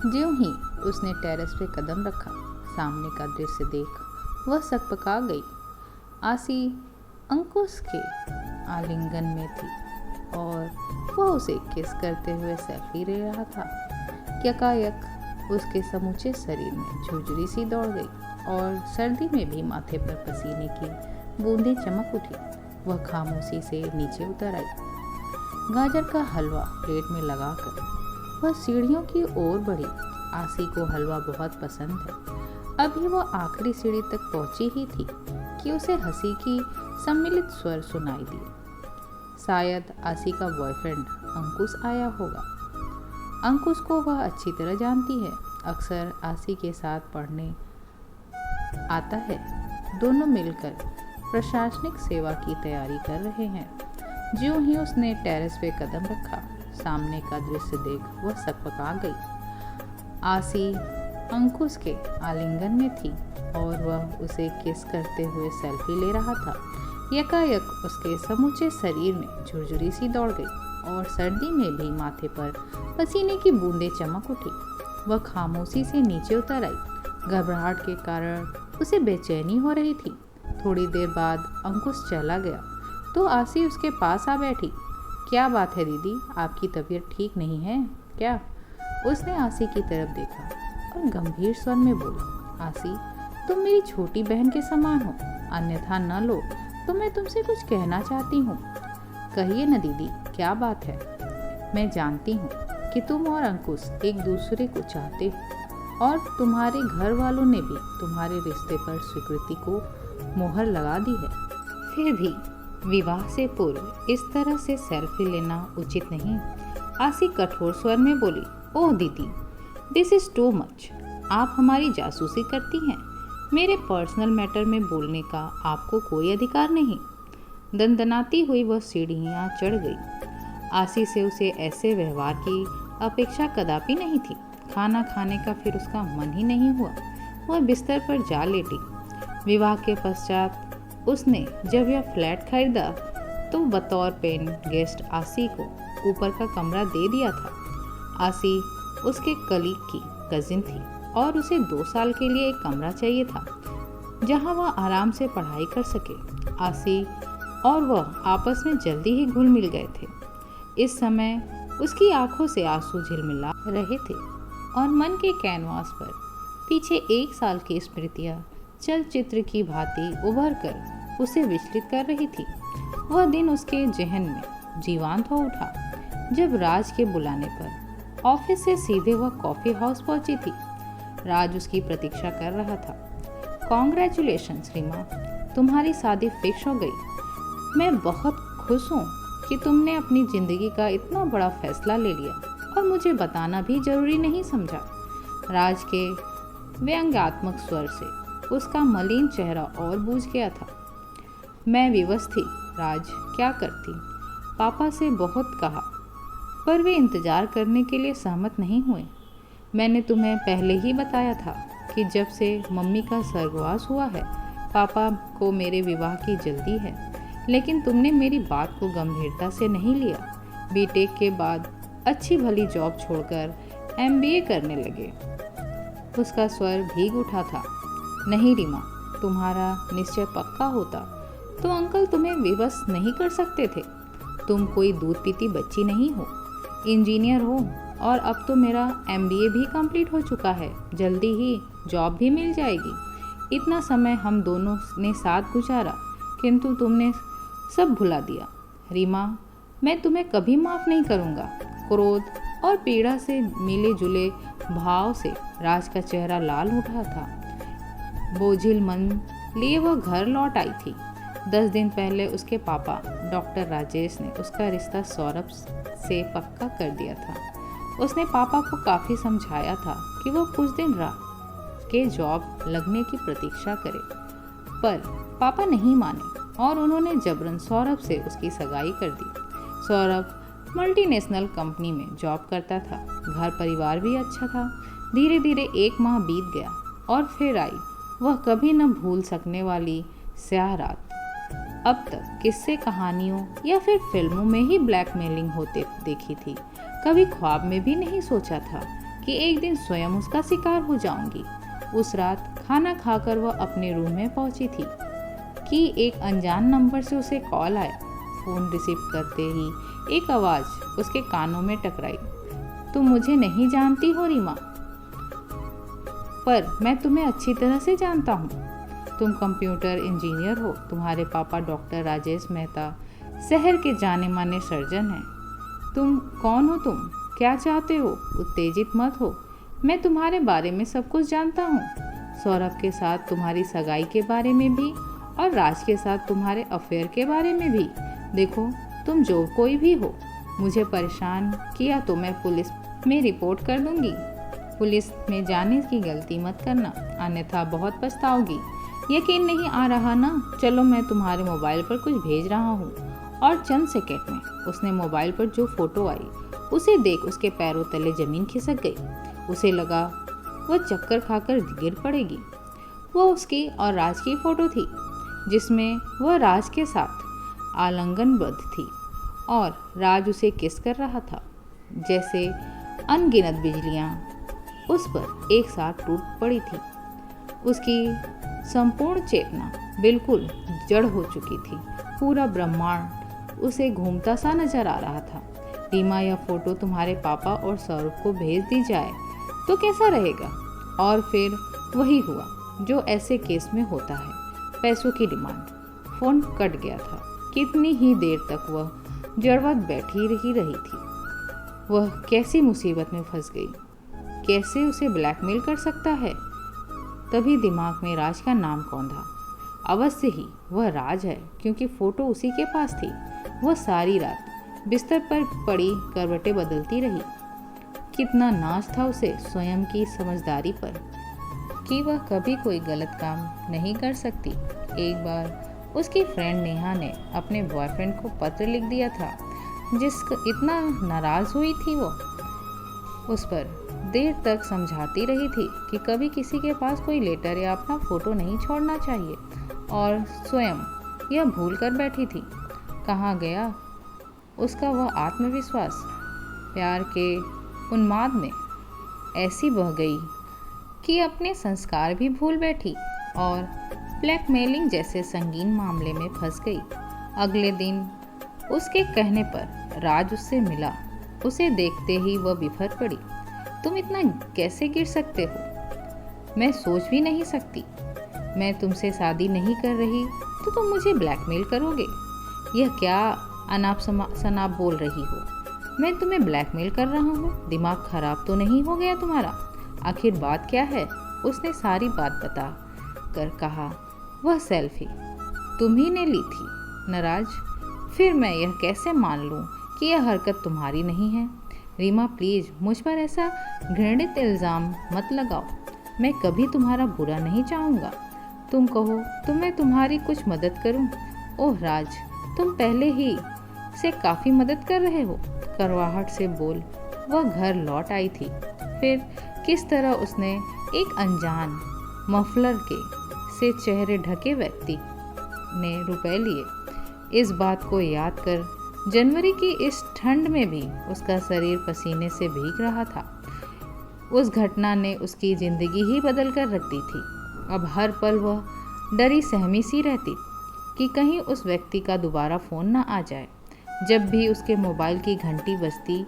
ज्यों ही उसने टेरेस पे कदम रखा, सामने का दृश्य देख वह सकपका गई। आसी अंकुश के आलिंगन में थी और वह उसे किस करते हुए सेल्फी ले रहा था। यकायक उसके समूचे शरीर में झुरझुरी सी दौड़ गई और सर्दी में भी माथे पर पसीने की बूंदें चमक उठी। वह खामोशी से नीचे उतर आई। गाजर का हलवा प्लेट में लगाकर वह सीढ़ियों की ओर बढ़ी। आसी को हलवा बहुत पसंद है। अभी वह आखिरी सीढ़ी तक पहुंची ही थी कि उसे हंसी की सम्मिलित स्वर सुनाई दिए। शायद आसी का बॉयफ्रेंड अंकुश आया होगा। अंकुश को वह अच्छी तरह जानती है, अक्सर आसी के साथ पढ़ने आता है। दोनों मिलकर प्रशासनिक सेवा की तैयारी कर रहे हैं। ज्यों ही उसने टेरेस पे कदम रखा, सामने का दृश्य देख वह सकपका गई। आसी अंकुश के आलिंगन में थी और वह उसे किस करते हुए सेल्फी ले रहा था। यकायक उसके समूचे शरीर में झुरझुरी सी दौड़ गई और सर्दी में भी माथे पर पसीने की बूंदें चमक उठी। वह खामोशी से नीचे उतर आई। घबराहट के कारण उसे बेचैनी हो रही थी। थोड़ी देर बाद अंकुश चला गया तो आसी उसके पास आ बैठी। क्या बात है दीदी, आपकी तबीयत ठीक नहीं है क्या? उसने आसी की तरफ देखा और गंभीर स्वर में बोला, आसी तुम मेरी छोटी बहन के समान हो, अन्यथा न लो तो मैं तुमसे कुछ कहना चाहती हूँ। कहिए न दीदी, क्या बात है? मैं जानती हूँ कि तुम और अंकुश एक दूसरे को चाहते हो और तुम्हारे घर वालों ने भी तुम्हारे रिश्ते पर स्वीकृति को मोहर लगा दी है। फिर भी विवाह से पूर्व इस तरह से सेल्फी लेना उचित नहीं। आसी कठोर स्वर में बोली, ओह दीदी, दिस इज टू मच। आप हमारी जासूसी करती हैं। मेरे पर्सनल मैटर में बोलने का आपको कोई अधिकार नहीं। दंदनाती हुई वह सीढ़ियाँ चढ़ गई। आसी से उसे ऐसे व्यवहार की अपेक्षा कदापि नहीं थी। खाना खाने का फिर उसका मन ही नहीं हुआ। वह बिस्तर पर जा लेटी। विवाह के पश्चात उसने जब यह फ्लैट खरीदा तो बतौर पेन गेस्ट आसी को ऊपर का कमरा दे दिया था। आसी उसके कलीग की कजिन थी और उसे 2 साल के लिए एक कमरा चाहिए था जहां वह आराम से पढ़ाई कर सके। आसी और वह आपस में जल्दी ही घुल मिल गए थे। इस समय उसकी आंखों से आंसू झिलमिला रहे थे और मन के कैनवास पर पीछे 1 साल की स्मृतियां चलचित्र की भांति उभर कर उसे विचलित कर रही थी। वह दिन उसके जहन में जीवंत हो उठा जब राज के बुलाने पर ऑफिस से सीधे वह कॉफ़ी हाउस पहुंची थी। राज उसकी प्रतीक्षा कर रहा था। कॉन्ग्रेचुलेशंस रीमा, तुम्हारी शादी फिक्स हो गई। मैं बहुत खुश हूँ कि तुमने अपनी ज़िंदगी का इतना बड़ा फैसला ले लिया और मुझे बताना भी जरूरी नहीं समझा। राज के व्यंग्यात्मक स्वर से उसका मलिन चेहरा और बूझ गया था। मैं विवश थी राज, क्या करती? पापा से बहुत कहा पर वे इंतज़ार करने के लिए सहमत नहीं हुए। मैंने तुम्हें पहले ही बताया था कि जब से मम्मी का स्वर्गवास हुआ है पापा को मेरे विवाह की जल्दी है, लेकिन तुमने मेरी बात को गंभीरता से नहीं लिया। बीटेक के बाद अच्छी भली जॉब छोड़कर MBA करने लगे। उसका स्वर भीग उठा था। नहीं रीमा, तुम्हारा निश्चय पक्का होता तो अंकल तुम्हें विवश नहीं कर सकते थे। तुम कोई दूध पीती बच्ची नहीं हो, इंजीनियर हो और अब तो मेरा MBA भी कंप्लीट हो चुका है। जल्दी ही जॉब भी मिल जाएगी। इतना समय हम दोनों ने साथ गुजारा किंतु तुमने सब भुला दिया। रीमा, मैं तुम्हें कभी माफ़ नहीं करूँगा। क्रोध और पीड़ा से मिले जुले भाव से राज का चेहरा लाल उठा था। बोझिल मन लिए वह घर लौट आई थी। 10 दिन पहले उसके पापा डॉक्टर राजेश ने उसका रिश्ता सौरभ से पक्का कर दिया था। उसने पापा को काफ़ी समझाया था कि वो कुछ दिन रह के जॉब लगने की प्रतीक्षा करे, पर पापा नहीं माने और उन्होंने जबरन सौरभ से उसकी सगाई कर दी। सौरभ मल्टीनेशनल कंपनी में जॉब करता था। घर परिवार भी अच्छा था। धीरे धीरे 1 माह बीत गया और फिर आई वह कभी न भूल सकने वाली स्याह रात। अब तक किस्से कहानियों या फिर फिल्मों में ही ब्लैकमेलिंग होते देखी थी, कभी ख्वाब में भी नहीं सोचा था कि एक दिन स्वयं उसका शिकार हो जाऊंगी। उस रात खाना खाकर वह अपने रूम में पहुंची थी कि एक अनजान नंबर से उसे कॉल आया। फ़ोन रिसीव करते ही एक आवाज़ उसके कानों में टकराई। तुम मुझे नहीं जानती हो रीमा, पर मैं तुम्हें अच्छी तरह से जानता हूँ। तुम कंप्यूटर इंजीनियर हो। तुम्हारे पापा डॉक्टर राजेश मेहता शहर के जाने माने सर्जन हैं। तुम कौन हो? तुम क्या चाहते हो? उत्तेजित मत हो, मैं तुम्हारे बारे में सब कुछ जानता हूँ। सौरभ के साथ तुम्हारी सगाई के बारे में भी और राज के साथ तुम्हारे अफेयर के बारे में भी। देखो, तुम जो कोई भी हो, मुझे परेशान किया तो मैं पुलिस में रिपोर्ट कर दूंगी। पुलिस में जाने की गलती मत करना, अन्यथा बहुत पछताओगी। यकीन नहीं आ रहा ना? चलो, मैं तुम्हारे मोबाइल पर कुछ भेज रहा हूँ। और चंद सेकंड में उसने मोबाइल पर जो फोटो आई उसे देख उसके पैरों तले जमीन खिसक गई। उसे लगा वह चक्कर खाकर गिर पड़ेगी। वो उसकी और राज की फोटो थी, जिसमें वह राज के साथ आलिंगनबद्ध थी और राज उसे किस कर रहा था। जैसे अनगिनत बिजलियां उस पर एक साथ टूट पड़ी थी। उसकी संपूर्ण चेतना बिल्कुल जड़ हो चुकी थी। पूरा ब्रह्मांड उसे घूमता सा नजर आ रहा था। रीमा, यह फोटो तुम्हारे पापा और सौरभ को भेज दी जाए तो कैसा रहेगा? और फिर वही हुआ जो ऐसे केस में होता है, पैसों की डिमांड। फोन कट गया था। कितनी ही देर तक वह जड़वत बैठी रही थी। वह कैसी मुसीबत में फंस गई? कैसे उसे ब्लैकमेल कर सकता है? तभी दिमाग में राज का नाम कौंधा। अवश्य ही वह राज है, क्योंकि फोटो उसी के पास थी। वह सारी रात बिस्तर पर पड़ी करवटें बदलती रही। कितना नाज था उसे स्वयं की समझदारी पर कि वह कभी कोई गलत काम नहीं कर सकती। एक बार उसकी फ्रेंड नेहा ने अपने बॉयफ्रेंड को पत्र लिख दिया था, जिसका इतना नाराज़ हुई थी वो उस पर देर तक समझाती रही थी कि कभी किसी के पास कोई लेटर या अपना फ़ोटो नहीं छोड़ना चाहिए, और स्वयं यह भूल कर बैठी थी। कहाँ गया उसका वह आत्मविश्वास? प्यार के उन्माद में ऐसी बह गई कि अपने संस्कार भी भूल बैठी और ब्लैकमेलिंग जैसे संगीन मामले में फंस गई। अगले दिन उसके कहने पर राज उससे मिला। उसे देखते ही वह बिफर पड़ी। तुम इतना कैसे गिर सकते हो? मैं सोच भी नहीं सकती। मैं तुमसे शादी नहीं कर रही तो तुम मुझे ब्लैकमेल करोगे? यह क्या अनाप शनाप बोल रही हो? मैं तुम्हें ब्लैकमेल कर रहा हूँ? दिमाग खराब तो नहीं हो गया तुम्हारा? आखिर बात क्या है? उसने सारी बात बता कर कहा। वह सेल्फी तुम्ही ने ली थी नाराज। फिर मैं यह कैसे मान लूँ कि यह हरकत तुम्हारी नहीं है? रीमा, प्लीज़ मुझ पर ऐसा घृणित इल्ज़ाम मत लगाओ। मैं कभी तुम्हारा बुरा नहीं चाहूँगा। तुम कहो तो मैं तुम्हारी कुछ मदद करूँ। ओह राज, तुम पहले ही से काफ़ी मदद कर रहे हो। करवाहट से बोल वह घर लौट आई थी। फिर किस तरह उसने एक अनजान मफलर के से चेहरे ढके व्यक्ति ने रुपए लिए। इस बात को याद कर जनवरी की इस ठंड में भी उसका शरीर पसीने से भीग रहा था। उस घटना ने उसकी ज़िंदगी ही बदल कर रख दी थी। अब हर पल वह डरी सहमी सी रहती कि कहीं उस व्यक्ति का दोबारा फ़ोन न आ जाए। जब भी उसके मोबाइल की घंटी बजती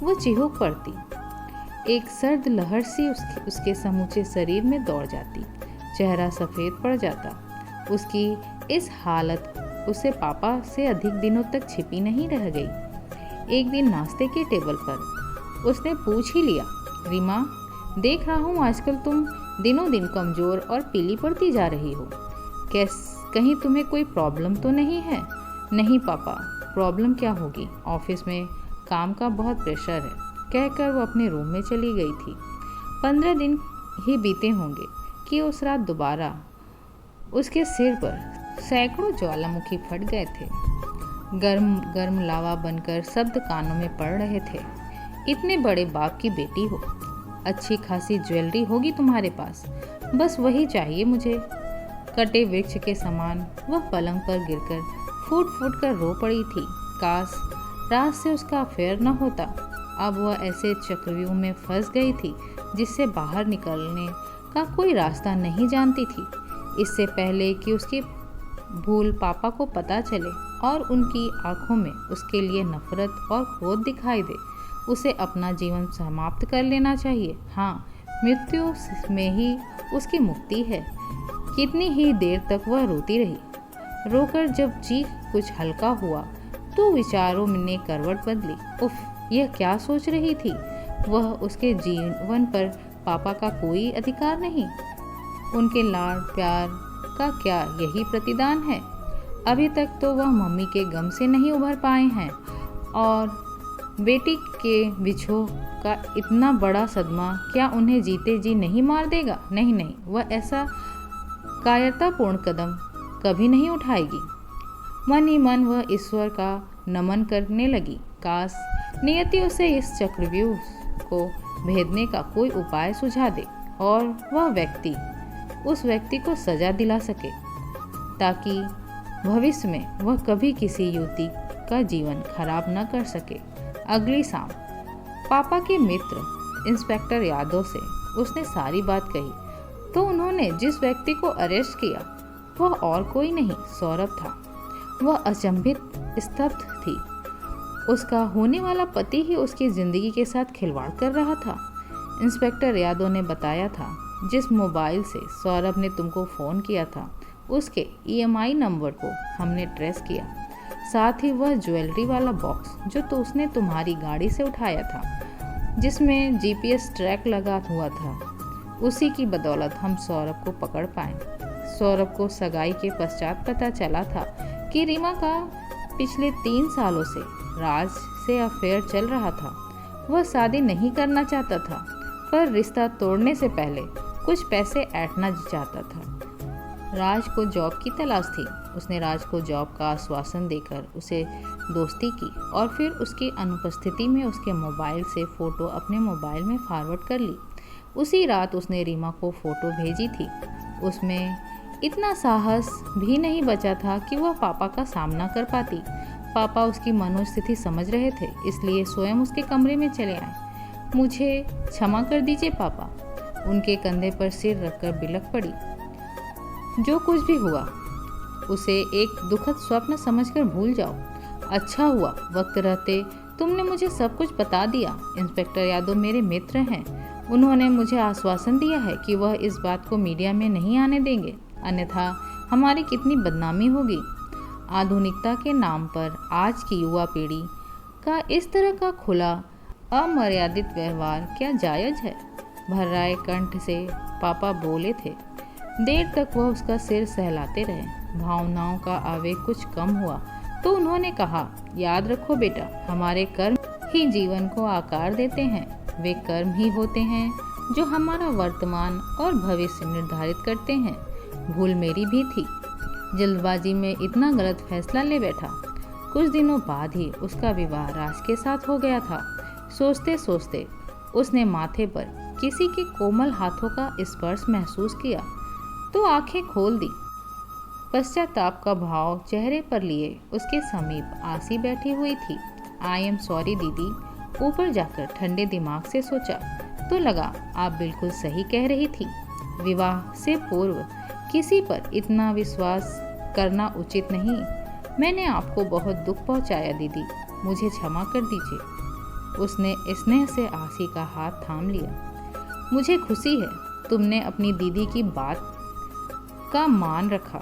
वो चिहुक पड़ती। एक सर्द लहर सी उसके समूचे शरीर में दौड़ जाती। चेहरा सफ़ेद पड़ जाता। उसकी इस हालत उसे पापा से अधिक दिनों तक छिपी नहीं रह गई। एक दिन नाश्ते के टेबल पर उसने पूछ ही लिया, रीमा, देख रहा हूँ आजकल तुम दिनों दिन कमज़ोर और पीली पड़ती जा रही हो। कहीं तुम्हें कोई प्रॉब्लम तो नहीं है? नहीं पापा, प्रॉब्लम क्या होगी, ऑफिस में काम का बहुत प्रेशर है, कहकर वो अपने रूम में चली गई थी। 15 दिन ही बीते होंगे कि उस रात दोबारा उसके सिर पर सैकड़ों ज्वालामुखी फट गए थे। गर्म गर्म लावा बनकर शब्द कानों में पड़ रहे थे। इतने बड़े बाप की बेटी हो, अच्छी खासी ज्वेलरी होगी तुम्हारे पास, बस वही चाहिए मुझे। कटे वृक्ष के समान वह पलंग पर गिरकर फूट फूट कर रो पड़ी थी। काश रात से उसका अफेयर न होता। अब वह ऐसे चक्रव्यूह में फंस गई थी जिससे बाहर निकलने का कोई रास्ता नहीं जानती थी। इससे पहले कि उसकी भूल पापा को पता चले और उनकी आंखों में उसके लिए नफरत और क्रोध दिखाई दे, उसे अपना जीवन समाप्त कर लेना चाहिए। हाँ, मृत्यु में ही उसकी मुक्ति है। कितनी ही देर तक वह रोती रही। रोकर जब जी कुछ हल्का हुआ तो विचारों ने करवट बदली। उफ, यह क्या सोच रही थी वह? उसके जीवन पर पापा का कोई अधिकार नहीं। उनके लाड प्यार का क्या यही प्रतिदान है? अभी तक तो वह मम्मी के गम से नहीं उभर पाए हैं और बेटी के बिछोह का इतना बड़ा सदमा क्या उन्हें जीते जी नहीं मार देगा? नहीं नहीं, वह ऐसा कायरतापूर्ण कदम कभी नहीं उठाएगी। मन ही मन वह ईश्वर का नमन करने लगी। काश नियति उसे इस चक्रव्यूह को भेदने का कोई उपाय सुझा दे और वह उस व्यक्ति को सजा दिला सके, ताकि भविष्य में वह कभी किसी युवती का जीवन खराब न कर सके। अगली शाम पापा के मित्र इंस्पेक्टर यादव से उसने सारी बात कही तो उन्होंने जिस व्यक्ति को अरेस्ट किया वह और कोई नहीं, सौरभ था। वह अचंभित स्तब्ध थी। उसका होने वाला पति ही उसकी ज़िंदगी के साथ खिलवाड़ कर रहा था। इंस्पेक्टर यादव ने बताया था, जिस मोबाइल से सौरभ ने तुमको फ़ोन किया था उसके EMI नंबर को हमने ट्रेस किया। साथ ही वह ज्वेलरी वाला बॉक्स जो तो उसने तुम्हारी गाड़ी से उठाया था, जिसमें GPS ट्रैक लगा हुआ था, उसी की बदौलत हम सौरभ को पकड़ पाए। सौरभ को सगाई के पश्चात पता चला था कि रीमा का पिछले 3 सालों से राज से अफेयर चल रहा था। वह शादी नहीं करना चाहता था, पर रिश्ता तोड़ने से पहले कुछ पैसे ऐंठना चाहता था। राज को जॉब की तलाश थी। उसने राज को जॉब का आश्वासन देकर उसे दोस्ती की और फिर उसकी अनुपस्थिति में उसके मोबाइल से फ़ोटो अपने मोबाइल में फॉरवर्ड कर ली। उसी रात उसने रीमा को फ़ोटो भेजी थी। उसमें इतना साहस भी नहीं बचा था कि वह पापा का सामना कर पाती। पापा उसकी मनोस्थिति समझ रहे थे, इसलिए स्वयं उसके कमरे में चले आए। मुझे क्षमा कर दीजिए पापा, उनके कंधे पर सिर रखकर बिलख पड़ी। जो कुछ भी हुआ उसे एक दुखद स्वप्न समझकर भूल जाओ। अच्छा हुआ वक्त रहते तुमने मुझे सब कुछ बता दिया। इंस्पेक्टर यादव मेरे मित्र हैं। उन्होंने मुझे आश्वासन दिया है कि वह इस बात को मीडिया में नहीं आने देंगे, अन्यथा हमारी कितनी बदनामी होगी। आधुनिकता के नाम पर आज की युवा पीढ़ी का इस तरह का खुला अमर्यादित व्यवहार क्या जायज़ है? भर्राए कंठ से पापा बोले थे। देर तक वह उसका सिर सहलाते रहे। भावनाओं का आवेग कुछ कम हुआ तो उन्होंने कहा, याद रखो बेटा, हमारे कर्म ही जीवन को आकार देते हैं। वे कर्म ही होते हैं जो हमारा वर्तमान और भविष्य निर्धारित करते हैं। भूल मेरी भी थी, जल्दबाजी में इतना गलत फैसला ले बैठा। कुछ दिनों बाद ही उसका विवाह राज के साथ हो गया था। सोचते सोचते उसने माथे पर किसी के कोमल हाथों का स्पर्श महसूस किया तो आंखें खोल दी। पश्चाताप का भाव चेहरे पर लिए उसके समीप आसी बैठी हुई थी। आई एम सॉरी दीदी। ऊपर जाकर ठंडे दिमाग से सोचा तो लगा आप बिल्कुल सही कह रही थी। विवाह से पूर्व किसी पर इतना विश्वास करना उचित नहीं। मैंने आपको बहुत दुख पहुंचाया दीदी, मुझे क्षमा कर दीजिए। उसने स्नेह से आसी का हाथ थाम लिया। मुझे खुशी है तुमने अपनी दीदी की बात का मान रखा।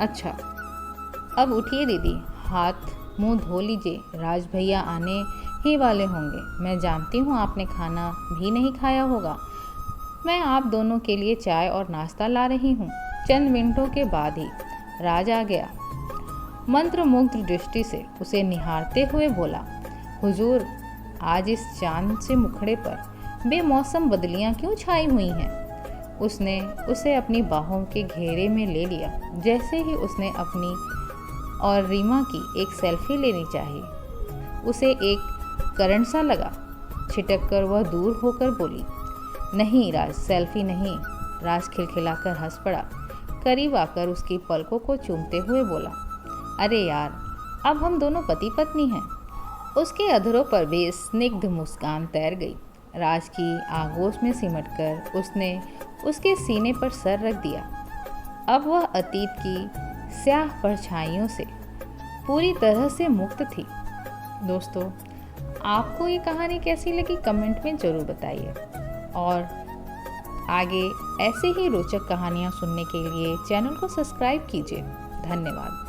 अच्छा, अब उठिए दीदी, हाथ मुंह धो लीजिए, राज भैया आने ही वाले होंगे। मैं जानती हूँ आपने खाना भी नहीं खाया होगा। मैं आप दोनों के लिए चाय और नाश्ता ला रही हूँ। चंद मिनटों के बाद ही राज आ गया। मंत्रमुग्ध दृष्टि से उसे निहारते हुए बोला, हुजूर, आज इस चांद से मुखड़े पर बेमौसम बदलियाँ क्यों छाई हुई हैं? उसने उसे अपनी बाहों के घेरे में ले लिया। जैसे ही उसने अपनी और रीमा की एक सेल्फी लेनी चाहिए, उसे एक करंट सा लगा। छिटक कर वह दूर होकर बोली, नहीं राज, सेल्फी नहीं। राज खिलखिलाकर हंस पड़ा। करीब आकर उसकी पलकों को चूमते हुए बोला, अरे यार, अब हम दोनों पति पत्नी हैं। उसके अधरों पर भी स्निग्ध मुस्कान तैर गई। राज की आगोश में सिमटकर उसने उसके सीने पर सर रख दिया। अब वह अतीत की स्याह परछाइयों से पूरी तरह से मुक्त थी। दोस्तों, आपको ये कहानी कैसी लगी कमेंट में ज़रूर बताइए, और आगे ऐसे ही रोचक कहानियाँ सुनने के लिए चैनल को सब्सक्राइब कीजिए। धन्यवाद।